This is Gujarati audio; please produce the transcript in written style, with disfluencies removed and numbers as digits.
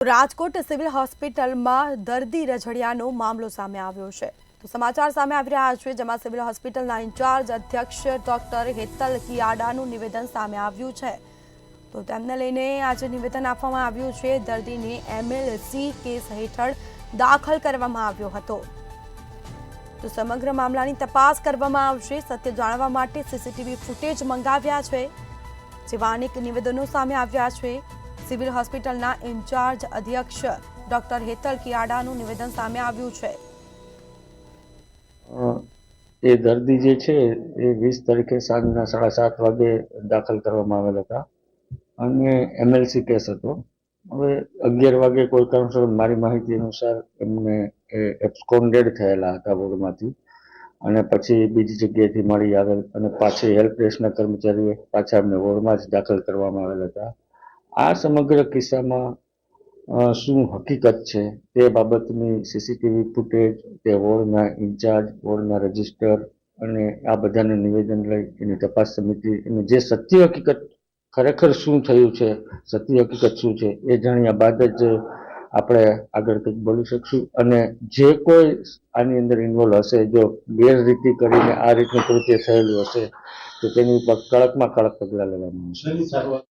રાજકોટ સિવિલ હોસ્પિટલમાં દર્દી રઝળિયાનો મામલો સામે આવ્યો છે તો સમાચાર સામે આવી રહ્યા છે જેમાં સિવિલ હોસ્પિટલના ઇન્ચાર્જ અધ્યક્ષ ડોક્ટર હેતલ કિયાડાનું નિવેદન સામે આવ્યું છે તો તેમને લઈને આજે નિવેદન આપવામાં આવ્યું છે દર્દીને એમએલસી કેસ હેઠળ દાખલ કરવામાં આવ્યો હતો તો સમગ્ર મામલાની તપાસ કરવામાં આવશે સત્ય જાણવા માટે સીસીટીવી ફૂટેજ મંગાવ્યા છે જેવા અનેક નિવેદનો સામે આવ્યા છે સિવિલ હોસ્પિટલના ઇન્ચાર્જ અધ્યક્ષ ડોક્ટર હેતલ કિયાડાનું નિવેદન સામે આવ્યું છે એ દર્દી જે છે એ 20 તારીખે સાંજના 7:30 વાગે દાખલ કરવામાં આવેલ હતા અને એમએલસી કેસ હતો। હવે 11 વાગે કોઈ કારણસર મારી માહિતી અનુસાર એમને એબ્સ્કોન્ડેડ થયેલા હતા વોર્ડમાંથી અને પછી બીજી જગ્યાએથી મળી આવેલ અને પાછી હેલ્પ ડેસ્કના કર્મચારીએ પાછા એમને વોર્ડમાં જ દાખલ કરવામાં આવેલ હતા। આ સમગ્ર કિસ્સામાં શું હકીકત છે તે બાબતની સીસીટીવી ફૂટેજ, તે વોર્ડના ઇન્ચાર્જ, વોર્ડના રજિસ્ટર અને આ બધાને નિવેદન લઈ એની તપાસ સમિતિ અને જે સત્ય હકીકત ખરેખર શું થયું છે, સત્ય હકીકત શું છે એ જાણ્યા બાદ જ આપણે આગળ કંઈક બોલી શકશું અને જે કોઈ આની અંદર ઇન્વોલ્વ હશે, જો ગેરરીતિ કરીને આ રીતનું કૃત્ય થયેલું હશે તો તેની ઉપર કડકમાં કડક પગલાં લેવામાં આવશે।